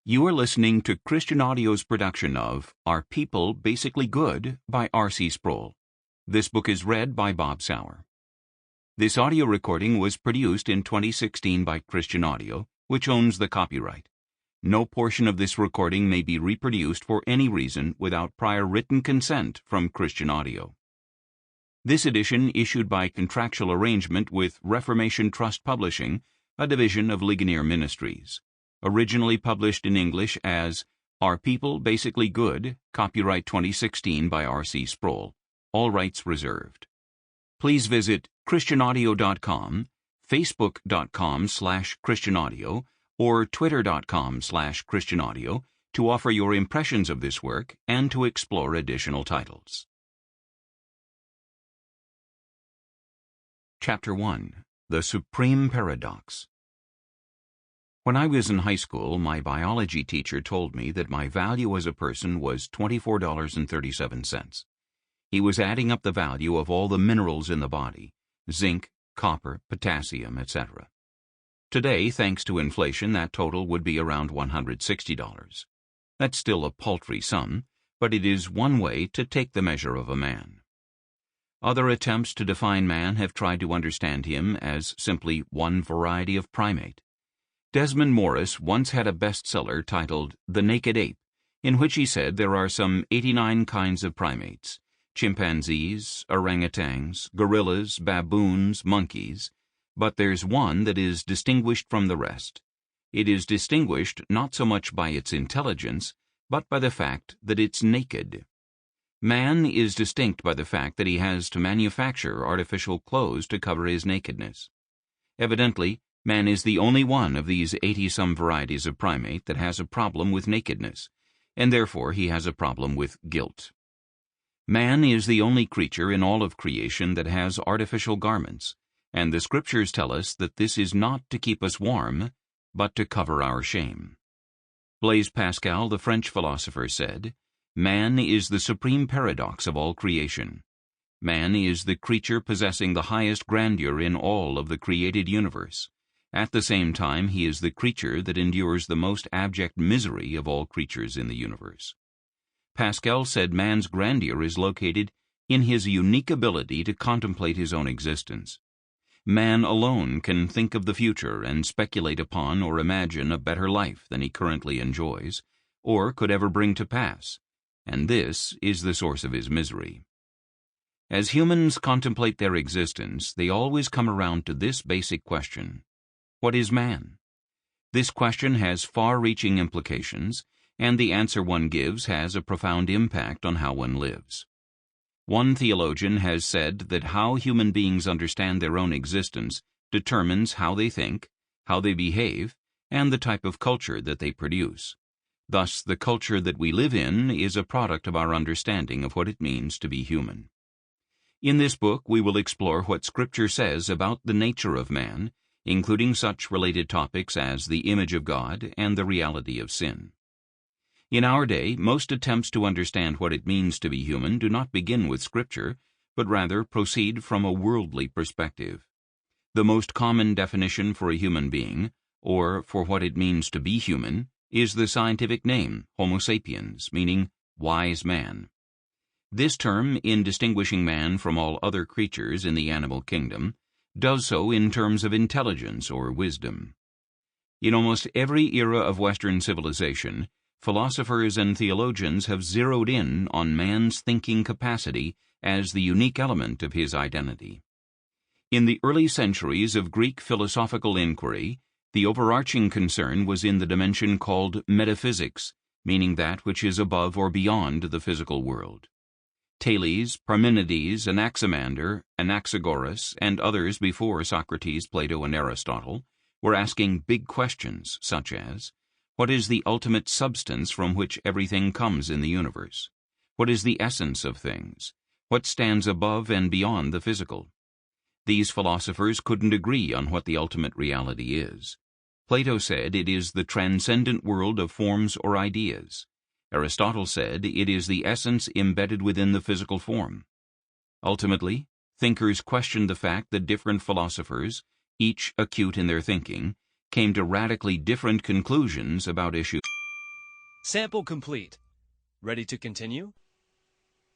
You are listening to Christian Audio's production of Are People Basically Good by R.C. Sproul. This book is read by Bob Souer. This audio recording was produced in 2016 by Christian Audio, which owns the copyright. No portion of this recording may be reproduced for any reason without prior written consent from Christian Audio. This edition issued by contractual arrangement with Reformation Trust Publishing, a division of Ligonier Ministries. Originally published in English as Are People Basically Good? Copyright 2016 by R.C. Sproul. All rights reserved. Please visit christianaudio.com, facebook.com/christianaudio, or twitter.com/christianaudio to offer your impressions of this work and to explore additional titles. Chapter 1. The Supreme Paradox. When I was in high school, my biology teacher told me that my value as a person was $24.37. He was adding up the value of all the minerals in the body, zinc, copper, potassium, etc. Today, thanks to inflation, that total would be around $160. That's still a paltry sum, but it is one way to take the measure of a man. Other attempts to define man have tried to understand him as simply one variety of primate. Desmond Morris once had a bestseller titled The Naked Ape, in which he said there are some 89 kinds of primates: chimpanzees, orangutans, gorillas, baboons, monkeys, but there's one that is distinguished from the rest. It is distinguished not so much by its intelligence, but by the fact that it's naked. Man is distinct by the fact that he has to manufacture artificial clothes to cover his nakedness. Evidently, man is the only one of these 80-some varieties of primate that has a problem with nakedness, and therefore he has a problem with guilt. Man is the only creature in all of creation that has artificial garments, and the scriptures tell us that this is not to keep us warm, but to cover our shame. Blaise Pascal, the French philosopher, said, "Man is the supreme paradox of all creation. Man is the creature possessing the highest grandeur in all of the created universe. At the same time, he is the creature that endures the most abject misery of all creatures in the universe." Pascal said man's grandeur is located in his unique ability to contemplate his own existence. Man alone can think of the future and speculate upon or imagine a better life than he currently enjoys, or could ever bring to pass, and this is the source of his misery. As humans contemplate their existence, they always come around to this basic question: what is man? This question has far-reaching implications, and the answer one gives has a profound impact on how one lives. One theologian has said that how human beings understand their own existence determines how they think, how they behave, and the type of culture that they produce. Thus, the culture that we live in is a product of our understanding of what it means to be human. In this book, we will explore what Scripture says about the nature of man, including such related topics as the image of God and the reality of sin. In our day, most attempts to understand what it means to be human do not begin with Scripture, but rather proceed from a worldly perspective. The most common definition for a human being, or for what it means to be human, is the scientific name Homo sapiens, meaning wise man. This term, in distinguishing man from all other creatures in the animal kingdom, does so in terms of intelligence or wisdom. In almost every era of Western civilization, philosophers and theologians have zeroed in on man's thinking capacity as the unique element of his identity. In the early centuries of Greek philosophical inquiry, the overarching concern was in the dimension called metaphysics, meaning that which is above or beyond the physical world. Thales, Parmenides, Anaximander, Anaxagoras, and others before Socrates, Plato, and Aristotle were asking big questions such as, what is the ultimate substance from which everything comes in the universe? What is the essence of things? What stands above and beyond the physical? These philosophers couldn't agree on what the ultimate reality is. Plato said it is the transcendent world of forms or ideas. Aristotle said it is the essence embedded within the physical form. Ultimately, thinkers questioned the fact that different philosophers, each acute in their thinking, came to radically different conclusions about issues. Sample complete. Ready to continue?